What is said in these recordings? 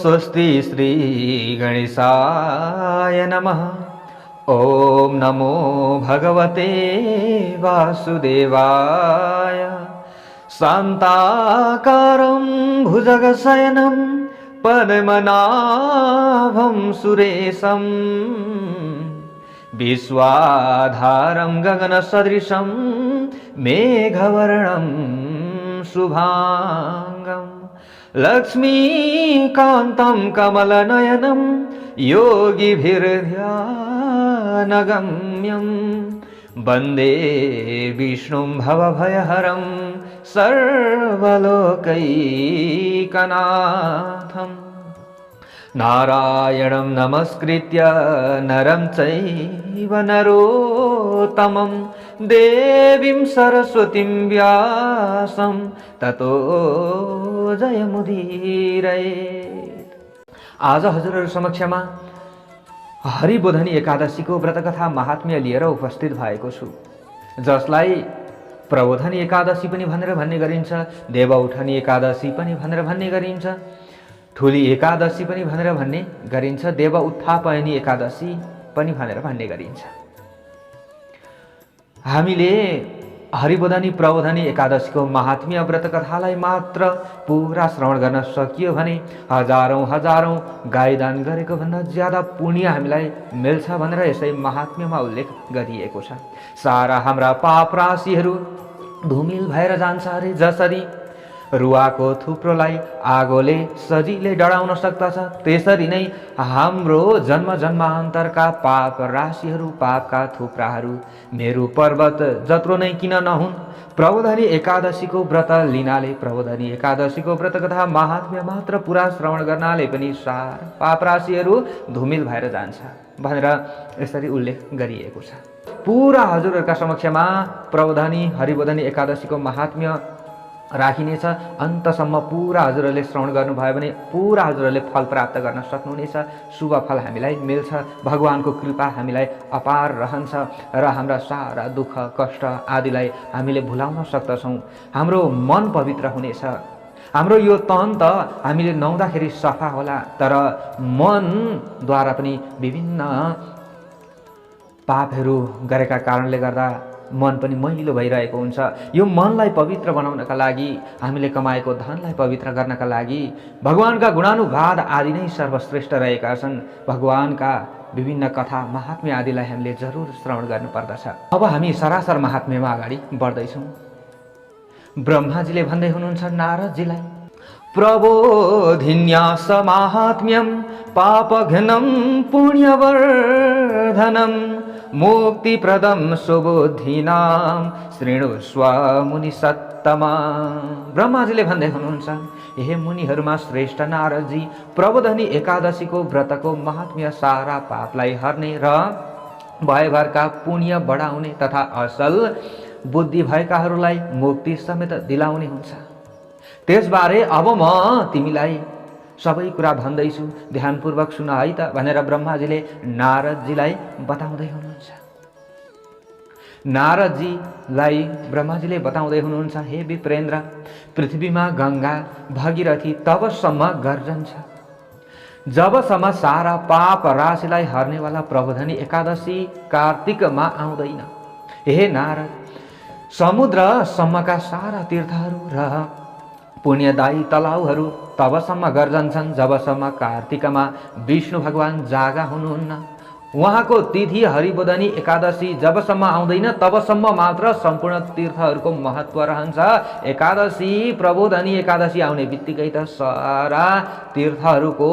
स्वस्ति श्री गणेशाय नमः। ओम नमो भगवते वासुदेवाय। शान्ताकारं भुजगशयनं पद्मनाभं सुरेशं विश्वाधारं गगनसदृशं मेघवर्णं शुभांगं लक्ष्मीकान्तं कमलनयनं योगिभिर्ध्यानगम्यं वन्दे विष्णुं भवभयहरं सर्वलोकैकनाथं। नारायणं नमस्कृत्य नरं चैव नरोत्तमं देवीं सरस्वतीं व्यासं ततो जयमुदीरयेत्। आज हजुरहरु समक्षमा हरिबोधनी एकादशीको व्रतकथा महात्म्य लिएर उपस्थित भएको छु, जसलाई प्रबोधनी एकादशी पनि भनेर भन्ने गरिन्छ, देवउठनी एकादशी पनि भनेर भन्ने गरिन्छ, ठुली एकादशी पनि भनेर भन्ने गरिन्छ, देव उत्थापयनी एकादशी पनि भनेर भन्ने गरिन्छ। हामीले हरिबोधनी प्रबोधनी एकादशीको महात्म्य व्रत कथालाई मात्र पूरा श्रवण गर्न सकियो भने हजारौं गाईदान गरेको भन्दा ज्यादा पुण्य हामीलाई मिल्छ भनेर यसै महात्म्यमा उल्लेख गरिएको छ। सारा हाम्रा पाप राशिहरू धुमिल भएर जान्छ अरे। जसरी रुवाको थुप्रोलाई आगोले सजिलै डढाउन सक्दछ, त्यसरी नै हाम्रो जन्म जन्मान्तरका पाप राशिहरू, पापका थुप्राहरू मेरु पर्वत जत्रो नै किन नहुन्, प्रबोधनी एकादशीको व्रत लिनाले, प्रबोधनी एकादशीको व्रत कथा महात्म्य मात्र पुरा श्रवण गर्नाले पनि सारा पाप राशिहरू धुमिल भएर जान्छ भनेर यसरी उल्लेख गरिएको छ। पुरा हजुरहरूका समक्षमा प्रबोधनी हरिबोधनी एकादशीको महात्म्य राखिनेछ। अन्तसम्म पुरा हजुरहरूले श्रवण गर्नुभयो भने पुरा हजुरहरूले फल प्राप्त गर्न सक्नुहुनेछ। शुभ फल हामीलाई मिल्छ, भगवानको कृपा हामीलाई अपार रहन्छ र हाम्रा सारा दुःख कष्ट आदिलाई हामीले भुलाउन सक्दछौँ। हाम्रो मन पवित्र हुनेछ। हाम्रो यो तन त हामीले नुहाउँदाखेरि सफा होला, तर मनद्वारा पनि विभिन्न पापहरू गरेका कारणले गर्दा मन पनि मैलो भइरहेको हुन्छ। यो मनलाई पवित्र बनाउनका लागि, हामीले कमाएको धनलाई पवित्र गर्नका लागि भगवानका गुणानुवाद आदि नै सर्वश्रेष्ठ रहेका छन्। भगवानका विभिन्न कथा महात्म्य आदिलाई हामीले जरुर श्रवण गर्नुपर्दछ। अब हामी सरासर महात्म्यमा अगाडि बढ्दैछौँ। ब्रह्माजीले भन्दै हुनुहुन्छ नारदजीलाई, प्रबोधिन्यास महात्म्यं पापघ्नं पुण्यवर्धनं मुक्तिप्रदं सुबुद्धिनां शृणुष्व मुनिसत्तमा। ब्रह्माजीले भन्दै हुनुहुन्छ, हे मुनिहरूमा श्रेष्ठ नारदजी, प्रबोधनी एकादशीको व्रतको महात्म्य सारा पापलाई हर्ने र भयभरका पुण्य बढाउने तथा असल बुद्धि भएकाहरूलाई मुक्ति समेत दिलाउने हुन्छ। त्यसबारे अब म तिमीलाई सबै कुरा भन्दैछु, ध्यानपूर्वक सुन है त भनेर ब्रह्माजीले नारदजीलाई बताउँदै हुनुहुन्छ। नारदजीलाई ब्रह्माजीले बताउँदै हुनुहुन्छ, हे विप्रेन्द्र, पृथ्वीमा गंगा भगीरथी तबसम्म गर्जन्छ जबसम्म सारा पाप राशिलाई हर्नेवाला प्रबोधनी एकादशी कार्तिकमा आउँदैन। हे नारद, समुद्रसम्मका सारा तीर्थहरू र पुण्यदायी तलाउहरू तबसम्म गर्जन्छन् जबसम्म कार्तिकमा विष्णु भगवान जागा हुनुहुन्न। उहाँको तिथि हरिबोधनी एकादशी जबसम्म आउँदैन तबसम्म मात्र सम्पूर्ण तीर्थहरूको महत्व रहन्छ। एकादशी प्रबोधनी एकादशी आउने बित्तिकै त सारा तीर्थहरूको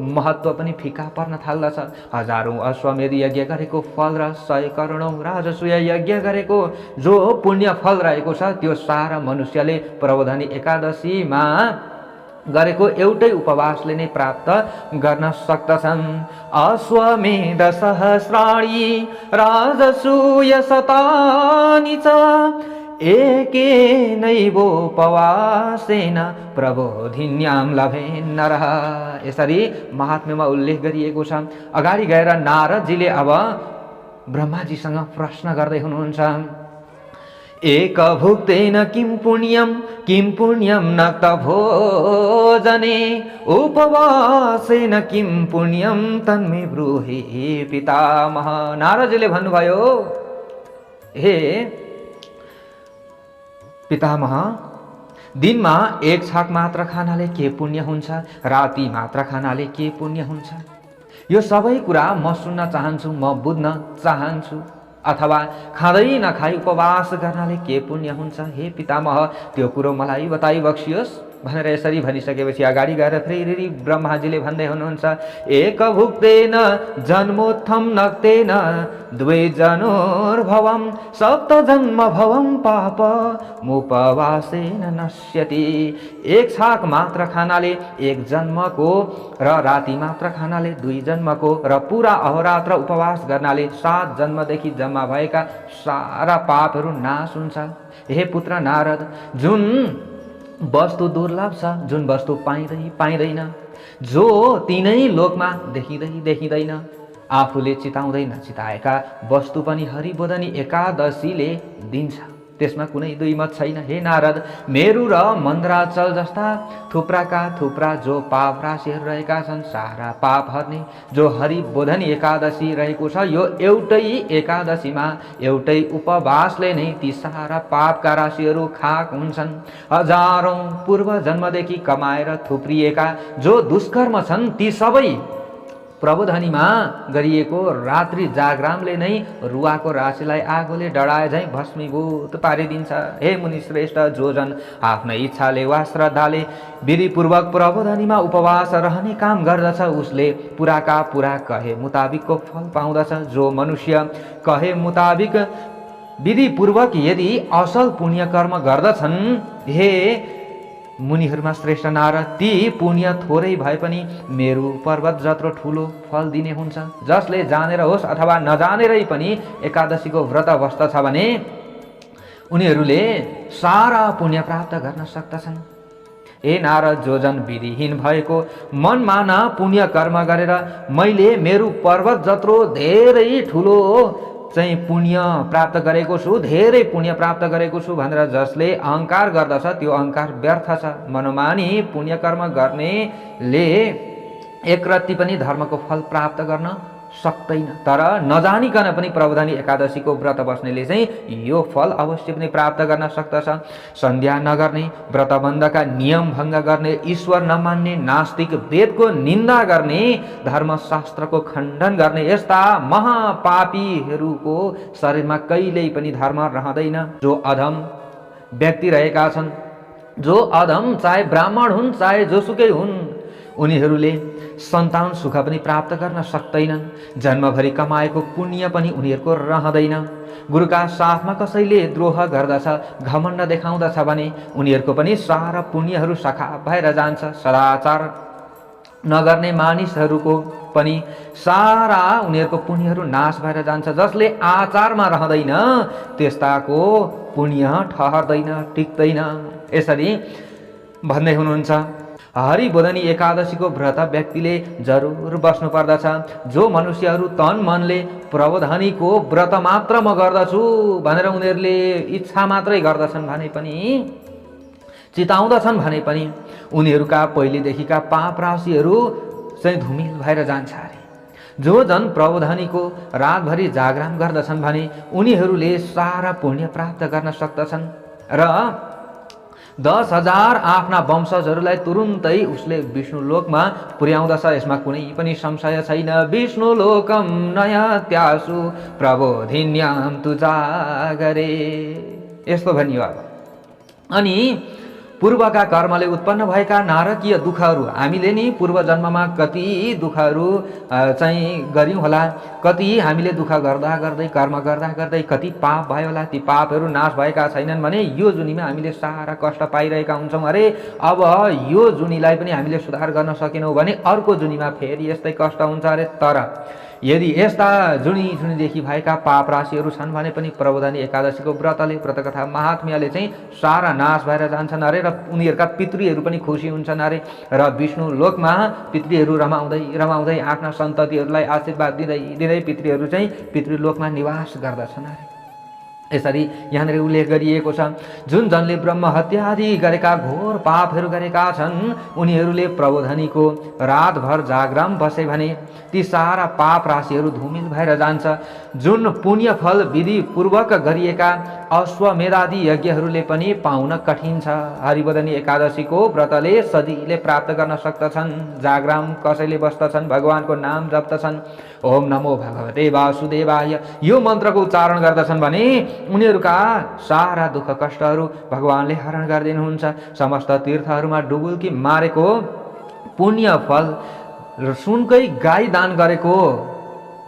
महत्व पनि फिका पर्न थाल्दछ। हजारौं अश्वमेध यज्ञ गरेको फल र 100 करोडौं राजसूय यज्ञ गरेको जो पुण्य फल रहेको छ त्यो सारा मनुष्यले प्रबोधनी एकादशीमा गरेको एउटै उपवासले नै प्राप्त गर्न सक्दछन्। अश्वमेध सहस्राणि राजसूय शतानि च एकेनैवोपवासेन प्रबोधिन्यां लभेन्नरः। यसरी महात्म्यमा उल्लेख गरिएको छ। अगाडि गएर नारदजीले अब ब्रह्माजीसँग प्रश्न गर्दै हुनुहुन्छ, एक भुक्तेन किं पुण्यं नक्त भोजने उपवासेन किं पुण्यं तन्मे ब्रूहि पितामह। नारदजीले भन्नुभयो, हे पितामह, दिनमा एक छाक मात्र खानाले के पुण्य हुन्छ, राति मात्र खानाले के पुण्य हुन्छ? यो सबै कुरा म सुन्न चाहन्छु, म बुझ्न चाहन्छु। अथवा खाँदै नखाई उपवास गर्नाले के पुण्य हुन्छ? हे पितामह, त्यो कुरो मलाई बताइ बक्सियोस् भनेर यसरी भनिसकेपछि अगाडि गएर फेरि ब्रह्माजीले भन्दै हुनुहुन्छ, एक भुक्तेन जन्मोत्थम नक्तेन द्वे जनुर्भवम सप्त जन्म भवम पाप मुपवासेन नश्यति। एक छाक मात्र खानाले एक जन्मको र राति मात्र खानाले 2 जन्मको र पुरा अहोरात्र उपवास गर्नाले 7 जन्मदेखि जम्मा भएका सारा पापहरू नाश हुन्छ। हे पुत्र नारद, जुन वस्तु दुर्लभ छ, जुन वस्तु पाइँदैन, जो तीनै लोकमा देखिँदैन, आफूले चिताउँदै नचिताएका वस्तु पनि हरिबोधनी एकादशीले दिन्छ, त्यसमा कुनै दुई मत छैन। हे नारद, मेरु र मन्द्राचल जस्ता थुप्राका थुप्रा जो पाप राशिहरू रहेका छन्, सारा पाप हर्ने जो हरिबोधनी एकादशी रहेको छ, यो एउटै एकादशीमा एउटै उपवासले नै ती सारा पापका राशिहरू खाक हुन्छन्। हजारौं पूर्व जन्मदेखि कमाएर थुप्रिएका जो दुष्कर्म छन्, ती सबै प्रबोधनीमा गरिएको रात्रि जागरामले नै रुवाको राशिलाई आगोले डढाए झैँ भस्मीभूत पारिदिन्छ। हे मुनि श्रेष्ठ, जो जन आफ्नै इच्छाले वा श्रद्धाले विधिपूर्वक प्रबोधनीमा उपवास रहने काम गर्दछ, उसले पुराका पुरा कहे मुताबिकको फल पाउँदछ। जो मनुष्य कहे मुताबिक विधिपूर्वक यदि असल पुण्य कर्म गर्दछन्, हे मुनिहरूमा श्रेष्ठ नारद, ती पुण्य थोरै भए पनि मेरु पर्वत जत्रो ठुलो फल दिने हुन्छ। जसले जानेर होस् अथवा नजानेरै पनि एकादशीको व्रत बस्दछ भने उनीहरूले सारा पुण्य प्राप्त गर्न सक्दछन्। हे नारद, जो जन विधिहीन भएको मनमाना पुण्य कर्म गरेर मैले मेरु पर्वत जत्रो धेरै ठुलो चाहिँ पुण्य प्राप्त गरेको छु, धेरै पुण्य प्राप्त गरेको छु भनेर जसले अहंकार गर्दछ, त्यो अहंकार व्यर्थ छ। मनोमानी पुण्य कर्म गर्नेले एक रत्ती पनि धर्मको फल प्राप्त गर्न सक्दैन, तर नजानिकन पनि प्रबोधनी एकादशीको व्रत बस्नेले चाहिँ यो फल अवश्य पनि प्राप्त गर्न सक्दछ। सन्ध्या नगर्ने, व्रतबन्धका नियम भङ्ग गर्ने, ईश्वर नमान्ने, नास्तिक, वेदको निन्दा गर्ने, धर्मशास्त्रको खण्डन गर्ने यस्ता महापापीहरूको शरीरमा कहिल्यै पनि धर्म रहँदैन। जो अधम व्यक्ति रहेका छन्, जो अधम चाहे ब्राह्मण हुन् चाहे जोसुकै हुन्, उनीहरूले सन्तान सुख पनि प्राप्त गर्न सक्दैनन्। जन्मभरि कमाएको पुण्य पनि उनीहरूको रहँदैन। गुरुका साथमा कसैले द्रोह गर्दछ, घमण्ड देखाउँदछ भने उनीहरूको पनि सारा पुण्यहरू सखा भएर जान्छ। सदाचार नगर्ने मानिसहरूको पनि सारा उनीहरूको पुण्यहरू नाश भएर जान्छ। जसले आचारमा रहँदैन त्यस्ताको पुण्य ठहर्दैन, टिक्दैन। यसरी भन्दै हुनुहुन्छ, हरिबोधनी एकादशीको व्रत व्यक्तिले जरुर बस्नु पर्दछ। जो मनुष्यहरू तन मनले प्रबोधनीको व्रत मात्र म गर्दछु भनेर उनीहरूले इच्छा मात्रै गर्दछन् भने पनि, चिताउँदछन् भने पनि उनीहरूका पहिलेदेखिका पाप राशिहरू चाहिँ धुमिल भएर जान्छ अरे। जो जन प्रबोधनीको रातभरि जागराम गर्दछन् भने उनीहरूले सारा पुण्य प्राप्त गर्न सक्दछन् र 10,000 आफ्ना वंशजहरूलाई तुरुन्तै उसले विष्णु लोकमा पुर्याउँदछ। यसमा कुनै पनि संशय छैन। विष्णु लोकम नयत्यासु प्रबोधिन्याम तु जागरे, यस्तो भनियो। अनि पूर्वका कर्मले उत्पन्न भएका नारकीय दुःखहरू हामीले नि पूर्व जन्ममा कति दुःखहरू चाहिँ गर्यौँ होला, कति हामीले दुःख गर्दा गर्दै कर्म गर्दा गर्दै कति पाप भयो होला, ती पापहरू नाश भएका छैनन् भने यो जुनीमा हामीले सारा कष्ट पाइरहेका हुन्छौँ। अरे अब यो जुनीलाई पनि हामीले सुधार गर्न सकेनौँ भने अर्को जुनीमा फेरि यस्तै कष्ट हुन्छ अरे। तर यदि यस्ता जुनीदेखि भएका पाप राशिहरू छन् भने पनि प्रबोधनी एकादशीको व्रतले, व्रतकथा महात्म्यले चाहिँ सारा नाश भएर जान्छन् अरे र उनीहरूका पितृहरू पनि खुसी हुन्छन् अरे। र विष्णु लोकमा पितृहरू रमाउँदै रमाउँदै आफ्ना सन्ततिहरूलाई आशीर्वाद दिँदै दिँदै पितृहरू चाहिँ पितृलोकमा निवास गर्दछन् अरे। यसरी यहाँनिर उल्लेख गरिएको छ, जुन जनले ब्रह्म हत्या आदि गरेका घोर पापहरू गरेका छन् उनीहरूले प्रबोधनीको रातभर जागराम बसे भने ती सारा पाप राशिहरू धुमिल भएर जान्छ। जुन पुण्य फल विधिपूर्वक गरिएका अश्वमेधादि यज्ञहरूले पनि पाउन कठिन छ। हरिबोधिनी एकादशीको व्रतले सजिलै प्राप्त गर्न सक्दछन्। जागराम कसैले बस्दछन्, भगवानको नाम जप्दछन्, ओम नमो भगवते वासुदेवाय यो मन्त्रको उच्चारण गर्दछन् भने उनीहरूका सारा दुःख कष्टहरू भगवानले हरण गरिदिनुहुन्छ। समस्त तीर्थहरूमा डुबुल्की मारेको पुण्य फल र सुनकै गाई दान गरेको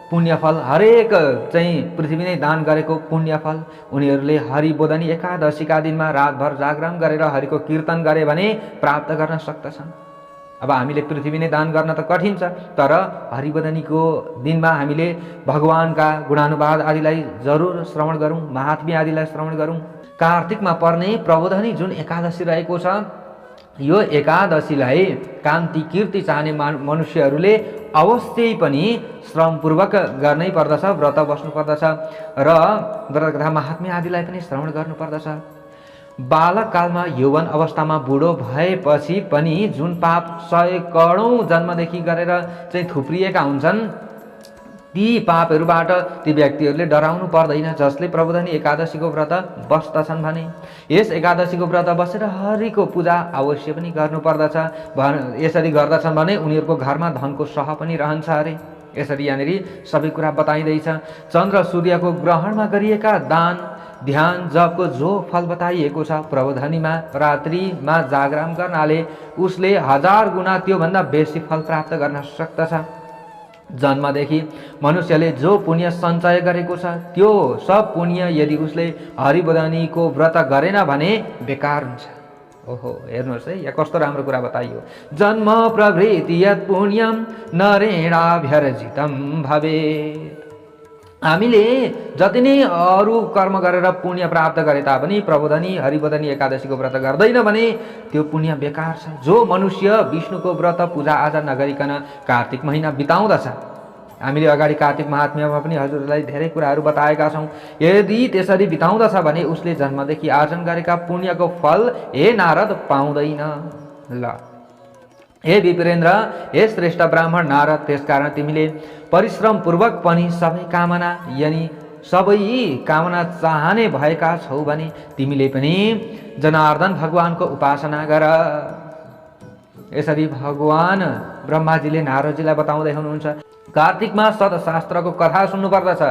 पुण्यफल, हरेक चाहिँ पृथ्वी नै दान गरेको पुण्यफल उनीहरूले हरिबोधिनी एकादशीका दिनमा रातभर जागरण गरेर हरिको कीर्तन गरे भने प्राप्त गर्न सक्दछन्। अब हामीले पृथ्वी नै दान गर्न त कठिन छ, तर हरिबोधिनीको दिनमा हामीले भगवानका गुणानुवाद आदिलाई जरुर श्रवण गरौँ, महात्म्य आदिलाई श्रवण गरौँ। कार्तिकमा पर्ने प्रबोधिनी जुन एकादशी रहेको छ, यो एकादशीलाई कान्ति कीर्ति चाहने मनुष्यहरूले अवश्यै पनि श्रमपूर्वक गर्नै पर्दछ, व्रत बस्नु पर्दछ र व्रत कथा महात्म्य आदिलाई पनि श्रवण गर्नुपर्दछ। बालककालमा यौवन अवस्थामा बुढो भएपछि पनि जुन पाप 100 करोडौँ जन्मदेखि गरेर चाहिँ थुप्रिएका हुन्छन् ती पापहरूबाट ती व्यक्तिहरूले डराउनु पर्दैन, जसले प्रबोधिनी एकादशीको व्रत बस्दछन् भने। यस एकादशीको व्रत बसेर हरिको पूजा अवश्य पनि गर्नुपर्दछ। यसरी गर्दछन् भने उनीहरूको घरमा धनको सह पनि रहन्छ अरे। यसरी यहाँनिर सबै कुरा बताइँदैछ। चन्द्र सूर्यको ग्रहणमा गरिएका दान ध्यान जपको जो फल बताइएको छ, प्रबोधिनीमा रात्रिमा जागरण गर्नाले उसले 1000 गुणा त्योभन्दा बेसी फल प्राप्त गर्न सक्दछ। जन्मदेखि मनुष्यले जो पुण्य सञ्चय गरेको छ त्यो सब पुण्य यदि उसले हरिबोधिनीको व्रत गरेन भने बेकार हुन्छ। ओहो, हेर्नुहोस् है, यहाँ कस्तो राम्रो कुरा बताइयो। जन्म प्रभृति यत् पुण्यम नरेणाभ्यर्जितम भवेत्। हामीले जति नै अरू कर्म गरेर पुण्य प्राप्त गरे तापनि प्रबोधिनी हरिबोधिनी एकादशीको व्रत गर्दैन भने त्यो पुण्य बेकार छ। जो मनुष्य विष्णुको व्रत पूजा आजा नगरिकन कार्तिक महिना बिताउँदछ, हामीले अगाडि कार्तिक महात्म्यमा पनि हजुरलाई धेरै कुराहरू बताएका छौँ, यदि त्यसरी बिताउँदछ भने उसले जन्मदेखि आर्जन गरेका पुण्यको फल हे नारद पाउँदैन। ल हे विप्रेन्द्र, हे श्रेष्ठ ब्राह्मण नारद, त्यसकारण तिमीले परिश्रम पूर्वक पनि सबै कामना यानि सबै कामना चाहने भएका छौ भने तिमीले पनि जनार्दन भगवानको उपासना गर। यसरी भगवान ब्रह्माजीले नारदजीलाई बताउँदै हुनुहुन्छ। कार्तिकमा सतशास्त्रको कथा सुन्नुपर्दछ,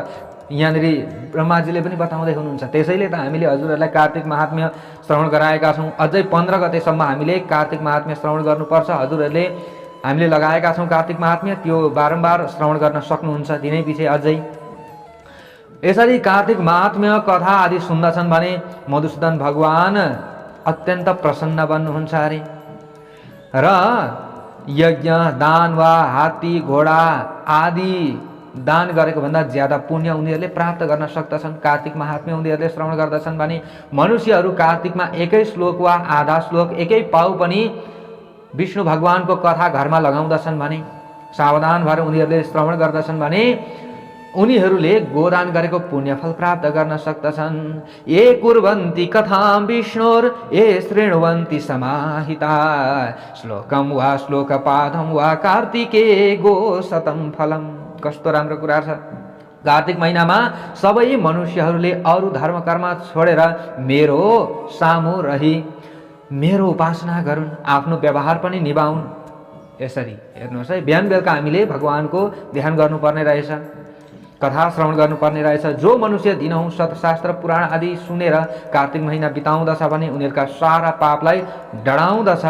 यहाँनिर ब्रह्माजीले पनि बताउँदै हुनुहुन्छ। त्यसैले त हामीले हजुरहरूलाई कार्तिक महात्म्य श्रवण गराएका छौँ। अझै 15 गतेसम्म हामीले कार्तिक महात्म्य श्रवण गर्नुपर्छ। हजुरहरूले हामीले लगाएका छौँ कार्तिक महात्म्य, त्यो बारम्बार श्रवण गर्न सक्नुहुन्छ दिनै पछि अझै। यसरी कार्तिक महात्म्य कथा आदि सुन्दछन् भने मधुसूदन भगवान अत्यन्त प्रसन्न बन्नुहुन्छ अरे र यज्ञ दान वा हात्ती घोडा आदि दान गरेको भन्दा ज्यादा पुण्य उनीहरूले प्राप्त गर्न सक्दछन्। कार्तिक महात्म्य उनीहरूले श्रवण गर्दछन् भने मनुष्यहरू कार्तिकमा एकै श्लोक वा आधा श्लोक, एकै पाउ पनि विष्णु भगवानको कथा घरमा लगाउँदछन् भने, सावधान भएर उनीहरूले श्रवण गर्दछन् भने उनीहरूले गोदान गरेको पुण्यफल प्राप्त गर्न सक्दछन्। ये कुर्वन्ति कथां विष्णोर ये शृण्वन्ति समाहिता श्लोकम वा श्लोकपादम वा कार्तिके गो शतम फलम। कस्तो राम्रो कुरा छ। कार्तिक महिनामा सबै मनुष्यहरूले अरू धर्म कर्म छोडेर मेरो सामु रही मेरो उपासना गरून्, आफ्नो व्यवहार पनि निभाउन्। यसरी हेर्नुहोस् है, बिहान बेलुका हामीले भगवानको ध्यान गर्नुपर्ने रहेछ, कथा श्रवण गर्नुपर्ने रहेछ। जो मनुष्य दिनहुँ सतशास्त्र पुराण आदि सुनेर कार्तिक महिना बिताउँदछ भने उनीहरूका सारा पापलाई डढाउँदछ।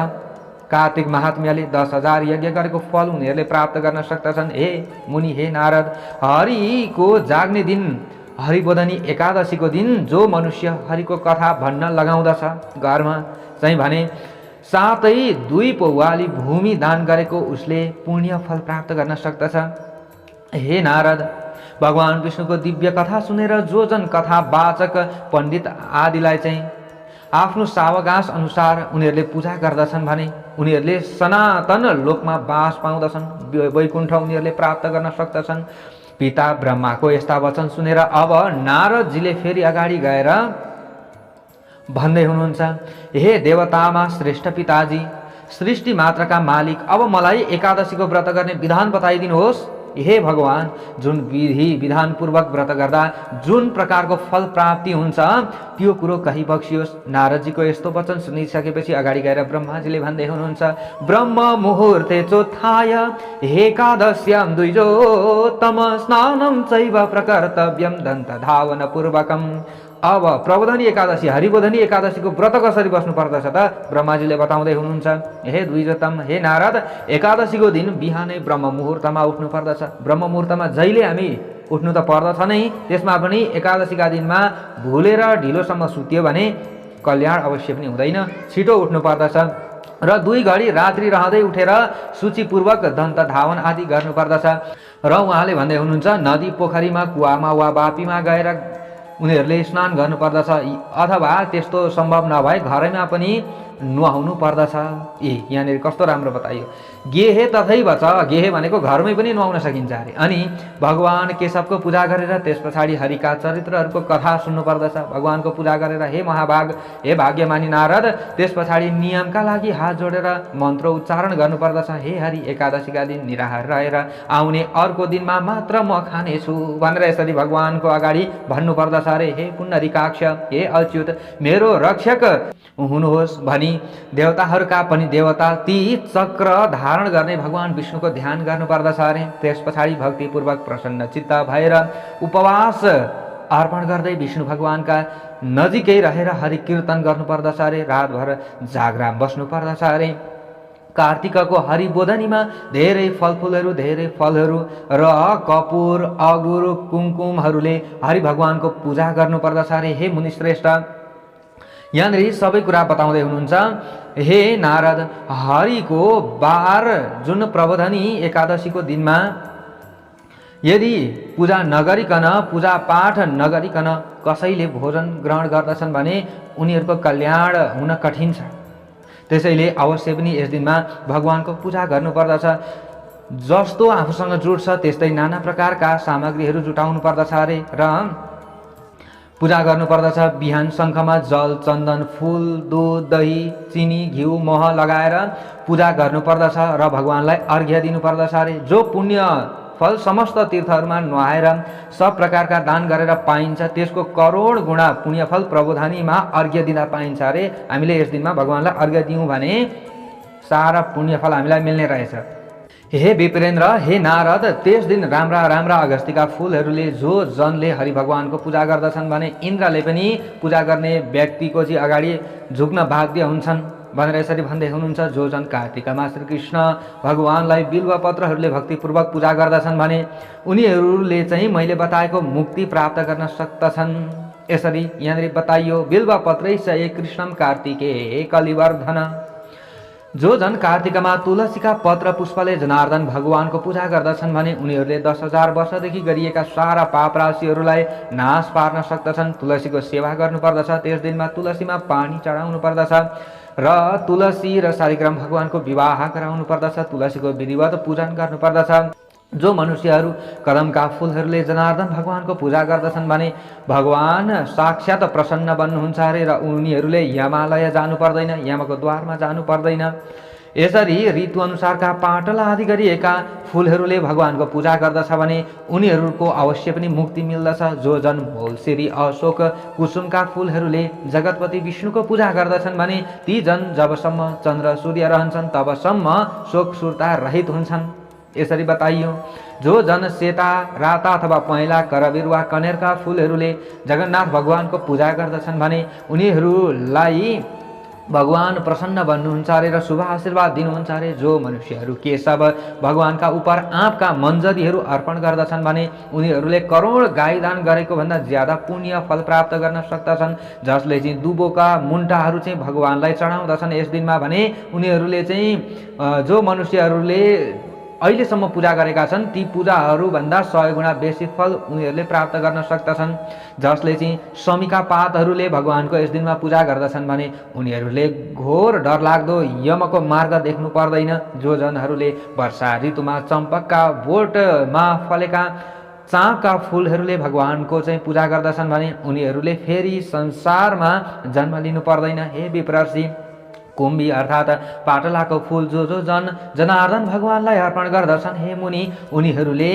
कार्तिक महात्म्यले 10,000 यज्ञ गरेको फल उनीहरूले प्राप्त गर्न सक्दछन्। हे मुनि, हे नारद, हरिको जाग्ने दिन हरिबोधिनी एकादशीको दिन जो मनुष्य हरिको कथा भन्न लगाउँदछ घरमा चाहिँ भने साथै 2 पौवाली भूमि दान गरेको उसले पुण्य फल प्राप्त गर्न सक्दछ। हे नारद, भगवान विष्णुको दिव्य कथा सुनेर जो जन कथा वाचक पण्डित आदिलाई चाहिँ आफ्नो सावकाश अनुसार उनीहरूले पूजा गर्दछन् भने उनीहरूले सनातन लोकमा बास पाउँदछन्, वैकुण्ठ उनीहरूले प्राप्त गर्न सक्दछन्। पिता ब्रह्माको यस्ता वचन सुनेर अब नारदजीले फेरि अगाडि गएर भन्दै हुनुहुन्छ, हे देवतामा श्रेष्ठ पिताजी, सृष्टि मात्रका मालिक, अब मलाई एकादशीको व्रत गर्ने विधान बताइदिनुहोस्। हे भगवान, जुन विधि विधानपूर्वक व्रत गर्दा जुन प्रकारको फल प्राप्ति हुन्छ त्यो कुरो कहीँ बक्सियोस्। नारदजीको यस्तो वचन सुनिसकेपछि अगाडि गएर ब्रह्माजीले भन्दै हुनुहुन्छ, ब्रह्म मुहुर्ते चोत्थाय एकादश्यां द्विजोत्तम स्नानं चैव प्रकर्तव्यं दन्त धावन पूर्वकम। अब प्रबोधनी एकादशी हरिबोधनी एकादशीको व्रत कसरी बस्नु पर्दछ त ब्रह्माजीले बताउँदै हुनुहुन्छ, हे द्विजोत्तम, हे नारद, एकादशीको दिन बिहानै ब्रह्म मुहुर्तमा उठ्नु पर्दछ। ब्रह्म मुहुर्तमा जहिले हामी उठ्नु त पर्दछ नै, त्यसमा पनि एकादशीका दिनमा भुलेर ढिलोसम्म सुत्यो भने कल्याण अवश्य पनि हुँदैन। छिटो उठ्नु पर्दछ र 2 घडी रात्रि रहँदै उठेर सूचीपूर्वक दन्त धावन आदि गर्नु पर्दछ। र उहाँले भन्दै हुनुहुन्छ, नदी पोखरीमा कुवामा वा बापीमा गएर उनीहरूले स्नान गर्नुपर्दछ, अथवा त्यस्तो सम्भव नभए घरैमा पनि नुहाउनु पर्दछ। यहाँनिर कस्तो राम्रो बताइयो, गेहे तथैव छ। गेहे भनेको घरमै पनि नुहाउन सकिन्छ अरे। अनि भगवान केशवको पूजा गरेर त्यस पछाडि हरिका चरित्रहरूको कथा सुन्नु पर्दछ। भगवानको पूजा गरेर हे महाभाग, हे भाग्यमानी नारद, त्यस पछाडि नियमका लागि हात जोडेर मन्त्र उच्चारण गर्नुपर्दछ। हे हरि, एकादशीका दिन निराहार रहेर आउने अर्को दिनमा मात्र म खानेछु भनेर यसरी भगवानको अगाडि भन्नुपर्दछ अरे। हे पुण्डरीकाक्ष, हे अच्युत, मेरो रक्षक हुनुहोस् भनी देवताहरूका पनि देवता ती चक्र धारण गर्ने भगवान विष्णुको ध्यान गर्नुपर्दछ अरे। त्यस पछाडि भक्तिपूर्वक प्रसन्न चित्त भएर उपवास अर्पण गर्दै विष्णु भगवानका नजिकै रहेर हरि कीर्तन गर्नुपर्दछ अरे। रातभर जागरा बस्नुपर्दछ अरे। कार्तिकको हरिबोधनीमा धेरै फलफुलहरू, धेरै फलहरू र कपुर, अगुर, कुमकुमहरूले हरि भगवानको पूजा गर्नुपर्दछ अरे। हे मुनिश्रेष्ठ, यहाँनिर सबै कुरा बताउँदै हुनुहुन्छ, हे नारद, हरिको बार जुन प्रबोधनी एकादशीको दिनमा यदि पूजा नगरिकन, पूजा पाठ नगरिकन कसैले भोजन ग्रहण गर्दछन् भने उनीहरूको कल्याण हुन कठिन छ। त्यसैले अवश्य पनि यस दिनमा भगवानको पूजा गर्नुपर्दछ। जस्तो आफूसँग जुट्छ त्यस्तै नाना प्रकारका सामग्रीहरू जुटाउनु पर्दछ अरे र पूजा गर्नुपर्दछ। बिहान शङ्खमा जल, चन्दन, फूल, दुध, दही, चिनी, घिउ, मह लगाएर पूजा गर्नुपर्दछ र भगवानलाई अर्घ्य दिनुपर्दछ अरे। जो पुण्य फल समस्त तीर्थहरूमा नुहाएर सब प्रकारका दान गरेर पाइन्छ त्यसको करोड गुणा पुण्यफल प्रबोधनीमा अर्घ्य दिँदा पाइन्छ अरे। हामीले यस दिनमा भगवानलाई अर्घ्य दियौँ भने सारा पुण्यफल हामीलाई मिल्ने रहेछ। हे विप्रेन्द्र, हे नारद, त्यस दिन राम्रा राम्रा अगस्तीका फुलहरूले जो जनले हरि भगवानको पूजा गर्दछन् भने इन्द्रले पनि पूजा गर्ने व्यक्तिको चाहिँ अगाडि झुक्न बाध्य हुन्छन् भनेर यसरी भन्दै हुनुहुन्छ। जो जन कार्तिकमा श्रीकृष्ण भगवानलाई बिल्वपत्रहरूले भक्तिपूर्वक पूजा गर्दछन् भने उनीहरूले चाहिँ मैले बताएको मुक्ति प्राप्त गर्न सक्दछन्। यसरी यहाँनिर बताइयो, बिल्वपत्रै सय कृष्णम कार्तिके कलिवर्धन। जो जन कार्तिकमा तुलसीका पत्र पुष्पले जनार्दन भगवानको पूजा गर्दछन् भने उनीहरूले 10,000 वर्षदेखि गरिएका सारा पाप राशिहरूलाई नाश पार्न सक्दछन्। तुलसीको सेवा गर्नुपर्दछ। त्यस दिनमा तुलसीमा पानी चढाउनु पर्दछ र तुलसी र शालिग्राम भगवानको विवाह गराउनु पर्दछ। तुलसीको विधिवत पूजन गर्नुपर्दछ। जो मनुष्यहरू कदमका फुलहरूले जनार्दन भगवानको पूजा गर्दछन् भने भगवान साक्षात प्रसन्न बन्नुहुन्छ अरे र उनीहरूले यमालय जानु पर्दैन, यमको द्वारमा जानु पर्दैन। यसरी ऋतु अनुसारका पाटला आदि गरिएका फुलहरूले भगवानको पूजा गर्दछ भने उनीहरूको अवश्य पनि मुक्ति मिल्दछ। जो जन मोलसिरी, अशोक, कुसुमका फुलहरूले जगतपति विष्णुको पूजा गर्दछन् भने ती जन जबसम्म चन्द्र सूर्य रहन्छन् तबसम्म शोक सुरता रहित हुन्छन्। यसरी बताइयो, जो जन सेता, राता अथवा पहेँला, करबिर वा कनेरका फुलहरूले जगन्नाथ भगवानको पूजा गर्दछन् भने उनीहरूलाई भगवान प्रसन्न बन्नुहुन्छ अरे र शुभ आशीर्वाद दिनुहुन्छ अरे। जो मनुष्यहरू केशव भगवानका उप आँपका मञ्जरीहरू अर्पण गर्दछन् भने उनीहरूले करोड गाई दान गरेको भन्दा ज्यादा पुण्य फल प्राप्त गर्न सक्दछन्। जसले चाहिँ दुबोका मुन्टाहरू चाहिँ भगवानलाई चढाउँदछन् यस दिनमा भने उनीहरूले चाहिँ जो मनुष्यहरूले अहिलेसम्म पूजा गरेका छन् ती पूजाहरूभन्दा 100 गुणा बेसी फल उनीहरूले प्राप्त गर्न सक्दछन्। जसले चाहिँ शमीका पातहरूले भगवानको यस दिनमा पूजा गर्दछन् भने उनीहरूले घोर डरलाग्दो यमको मार्ग देख्नु पर्दैन। जो जनहरूले वर्षा ऋतुमा चम्पकका बोटमा फलेका चाँपका फुलहरूले भगवानको चाहिँ पूजा गर्दछन् भने उनीहरूले फेरि संसारमा जन्म लिनु पर्दैन। हे विप्रर्षि, कुम्भी अर्थात् पाटलाको फुल जो जनार्दन भगवानलाई अर्पण गर्दछन्, हे मुनि, उनीहरूले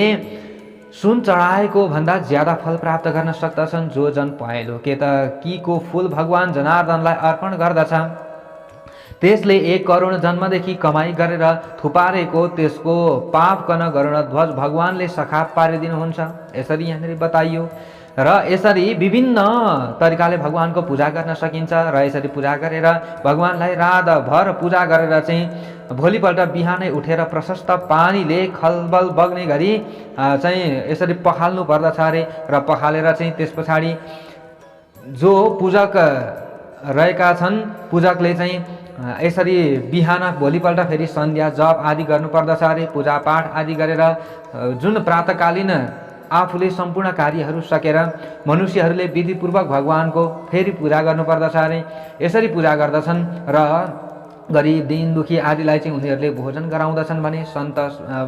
सुन चढाएको भन्दा ज्यादा फल प्राप्त गर्न सक्दछन्। जो जन पहेँलो केतकीको फुल भगवान जनार्दनलाई अर्पण गर्दछ, त्यसले 1 करोड जन्मदेखि कमाई गरेर थुपारेको त्यसको पाप कन गरुडध्वज भगवानले सखाप पारिदिनुहुन्छ। यसरी यहाँनिर बताइयो। र यसरी विभिन्न तरिकाले भगवानको पूजा गर्न सकिन्छ। र यसरी पूजा गरेर भगवानलाई रातभर पूजा गरेर चाहिँ भोलिपल्ट बिहानै उठेर प्रशस्त पानीले खलबल बग्ने गरी चाहिँ यसरी पखाल्नु पर्दछ अरे। र पखालेर चाहिँ त्यस पछाडि जो पूजक रहेका छन्, पूजकले चाहिँ यसरी बिहान भोलिपल्ट फेरि सन्ध्या जप आदि गर्नुपर्दछ अरे। पूजापाठ आदि गरेर जुन प्रातकालीन आफूले सम्पूर्ण कार्यहरू सकेर मनुष्यहरूले विधिपूर्वक भगवानको फेरि पूजा गर्नुपर्दछ अरे। यसरी पूजा गर्दछन् र गरिब दीन दुखी आदिलाई चाहिँ उनीहरूले भोजन गराउँदछन् भने सन्त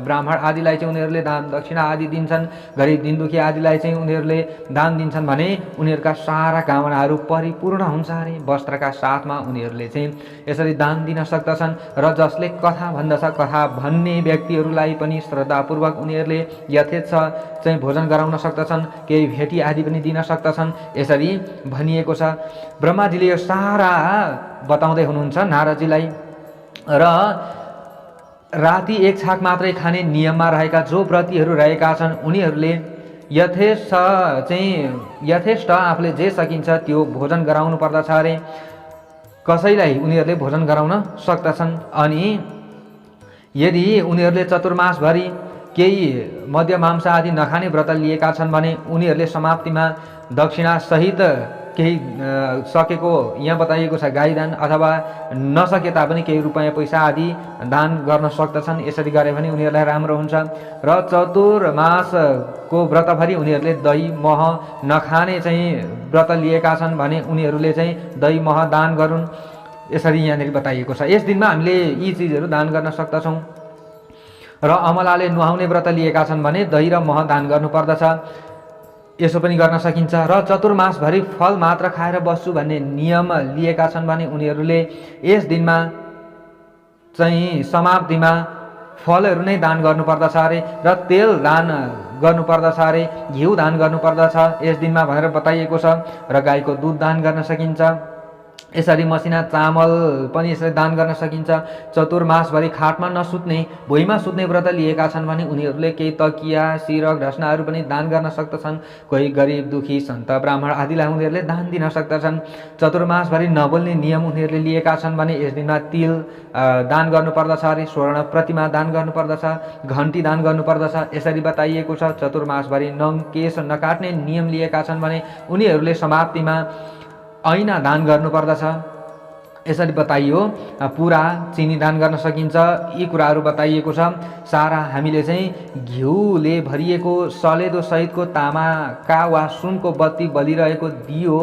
ब्राह्मण आदिलाई चाहिँ उनीहरूले दान दक्षिणा आदि दिन्छन्। गरिब दीन दुखी आदिलाई चाहिँ उनीहरूले दान दिन्छन् भने उनीहरूका सारा कामनाहरू परिपूर्ण हुन्छ अरे। वस्त्रका साथमा उनीहरूले चाहिँ यसरी दान दिन सक्दछन्। र जसले कथा भन्दछ, कथा भन्ने व्यक्तिहरूलाई पनि श्रद्धापूर्वक उनीहरूले यथेच्छ चाहिँ भोजन गराउन सक्दछन्, केही भेटी आदि पनि दिन सक्दछन्। यसरी भनिएको छ। ब्रह्माजीले यो सारा बताउँदै हुनुहुन्छ नारदजीलाई। र राति 1 छाक मात्रै खाने नियममा रहेका जो व्रतीहरू रहेका छन् उनीहरूले यथेष्ट आफूले जे सकिन्छ त्यो भोजन गराउनु पर्दछ अरे। कसैलाई उनीहरूले भोजन गराउन सक्दछन्। अनि यदि उनीहरूले चतुर्मासभरि केही मद्य मांस आदि नखाने व्रत लिएका छन् भने उनीहरूले समाप्तिमा दक्षिणा सहित केही सकेको यहाँ बताइएको छ गाईदान, अथवा नसके तापनि केही रुपैयाँ पैसा आदि दान गर्न सक्दछन्। यसरी गरे भने उनीहरूलाई राम्रो हुन्छ। र चतुर्मासको व्रतभरि उनीहरूले दही मह नखाने चाहिँ व्रत लिएका छन् भने उनीहरूले चाहिँ दही मह दान गरून्। यसरी यहाँनिर बताइएको छ। यस दिनमा हामीले यी चिजहरू दान गर्न सक्दछौँ। र अमलाले नुहाउने व्रत लिएका छन् भने दही र मह दान गर्नुपर्दछ। यसो पनि गर्न सकिन्छ। र चतुर्मासभरि फल मात्र खाएर बस्छु भन्ने नियम लिएका छन् भने उनीहरूले यस दिनमा चाहिँ समाप्तिमा फलहरू नै दान गर्नुपर्दछ अरे। र तेल दान गर्नुपर्दछ अरे, घिउ दान गर्नुपर्दछ यस दिनमा भनेर बताइएको छ। र गाईको दुध दान गर्न सकिन्छ। यसरी मसिना चामल पनि यसरी दान गर्न सकिन्छ। चतुर्मासभरि खाटमा नसुत्ने, भुइँमा सुत्ने व्रत लिएका छन् भने उनीहरूले केही तकिया, सिरक, ढस्नाहरू पनि दान गर्न सक्दछन्। कोही गरिब दुखी सन्त ब्राह्मण आदिलाई उनीहरूले दान दिन सक्दछन्। चतुर्मासभरि नबोल्ने नियम उनीहरूले लिएका छन् भने यस दिनमा तिल दान गर्नुपर्दछ अरे, स्वर्ण प्रतिमा दान गर्नुपर्दछ, घन्टी दान गर्नुपर्दछ। यसरी बताइएको छ। चतुर्मासभरि नङ केश नकाट्ने नियम लिएका छन् भने उनीहरूले समाप्तिमा ऐना दान गर्नुपर्दछ। यसरी बताइयो। पुरा चिनी दान गर्न सकिन्छ। यी कुराहरू बताइएको छ। सारा हामीले चाहिँ घिउले भरिएको सलेदो सहितको तामाका वा सुनको बत्ती बलिरहेको दियो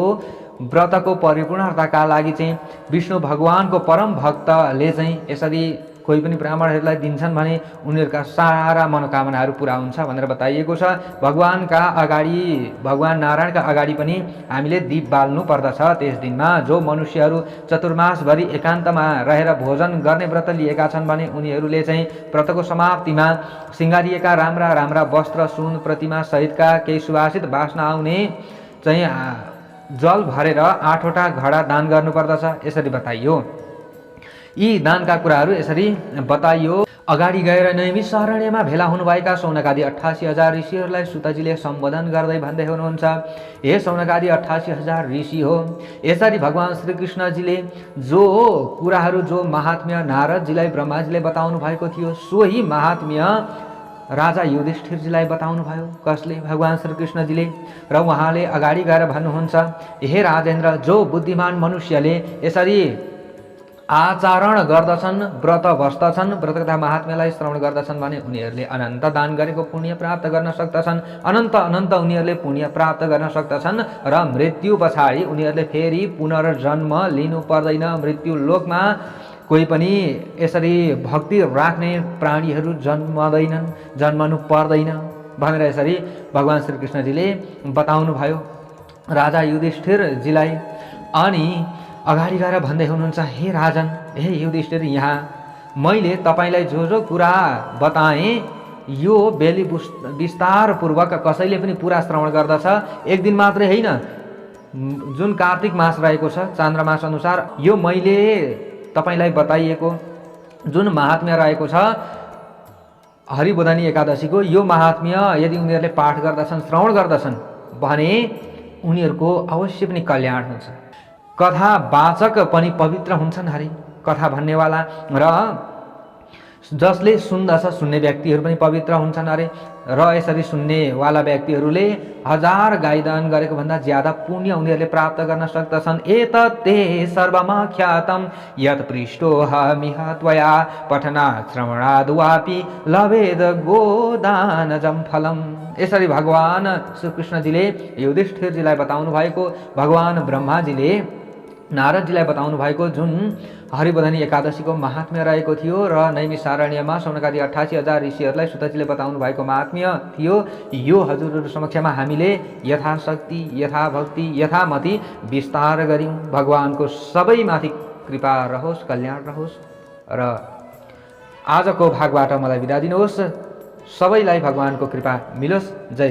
व्रतको परिपूर्णताका लागि चाहिँ विष्णु भगवानको परम भक्तले चाहिँ यसरी कोही पनि ब्राह्मणहरूलाई दिन्छन् भने उनीहरूका सारा मनोकामनाहरू पुरा हुन्छ भनेर बताइएको छ। भगवानका अगाडि, भगवान नारायणका अगाडि पनि हामीले दीप बाल्नु पर्दछ त्यस दिनमा। जो मनुष्यहरू चतुर्मासभरि एकान्तमा रहेर भोजन गर्ने व्रत लिएका छन् भने उनीहरूले चाहिँ व्रतको समाप्तिमा सिँगारिएका राम्रा राम्रा वस्त्र, सुन प्रतिमा सहितका केही सुवासित बास्ना आउने चाहिँ जल भरेर 8वटा घडा दान गर्नुपर्दछ। यसरी बताइयो। यी दानका कुराहरू यसरी बताइयो। अगाडि गएर नैमिष शरण्यमा भेला हुनुभएका सौनकादि 88,000 ऋषिहरूलाई सुतजीले सम्बोधन गर्दै भन्दै हुनुहुन्छ, हे सौनकादि 88,000 ऋषि हो। यसरी भगवान श्रीकृष्णजीले जो कुराहरू, जो महात्म्य नारदजीलाई ब्रह्माजीले बताउनु भएको थियो सोही महात्म्य राजा युधिष्ठिरजीलाई बताउनु भयो। कसले? भगवान श्रीकृष्णजीले। र उहाँले अगाडि गएर भन्नुहुन्छ, हे राजेन्द्र, जो बुद्धिमान मनुष्यले यसरी आचरण गर्दछन्, व्रत बस्दछन्, व्रत तथा महात्म्यलाई श्रवण गर्दछन् भने उनीहरूले अनन्त दान गरेको पुण्य प्राप्त गर्न सक्दछन्। अनन्त उनीहरूले पुण्य प्राप्त गर्न सक्दछन्। र मृत्यु पछाडि उनीहरूले फेरि पुनर्जन्म लिनु पर्दैन। मृत्यु लोकमा कोही पनि यसरी भक्ति राख्ने प्राणीहरू जन्मनु पर्दैन। भनेर यसरी भगवान् श्रीकृष्णजीले बताउनुभयो राजा युधिष्ठिरजीलाई। अनि अगाडि गएर भन्दै हुनुहुन्छ, हे राजन, हे युधिष्ठिर, यहाँ मैले तपाईँलाई जो कुरा बताएँ यो बेली विस्तारपूर्वक कसैले पनि पुरा श्रवण गर्दछ। एक दिन मात्रै होइन, जुन कार्तिक मास रहेको छ चान्द्रमास अनुसार यो मैले तपाईँलाई बताइएको जुन महात्म्य रहेको छ हरिबोधिनी एकादशीको, यो महात्म्य यदि उनीहरूले पाठ गर्दछन्, श्रवण गर्दछन् भने उनीहरूको अवश्य पनि कल्याण हुन्छ। कथा वाचक पनि पवित्र हुन्छन् हरे, कथा भन्नेवाला, र जसले सुन्दछ सुन्ने व्यक्तिहरू पनि पवित्र हुन्छन् अरे। र यसरी सुन्नेवाला व्यक्तिहरूले 1000 गाईदान गरेको भन्दा ज्यादा पुण्य उनीहरूले प्राप्त गर्न सक्दछन्। एतत्ते सर्वमाख्यातं यत् पृष्टोऽहमिह त्वया पठनात् श्रवणाद् वापि लभेद गोदानजं फलम्। यसरी भगवान् श्रीकृष्णजीले युधिष्ठिरजीलाई बताउनु भएको, भगवान् ब्रह्माजीले नारदजीलाई बताउनु भएको जुन हरिबोधिनी एकादशीको महात्म्य रहेको थियो र नैमिषारण्यमा सौनकादि 88,000 ऋषिहरूलाई सुतजीले बताउनु भएको महात्म्य थियो, यो हजुरहरू समक्षमा हामीले यथाशक्ति, यथाभक्ति, यथामति विस्तार गर्यौँ। भगवानको सबैमाथि कृपा रहोस्, कल्याण रहोस्। र आजको भागबाट मलाई बिदा दिनुहोस्। सबैलाई भगवानको कृपा मिलोस्। जय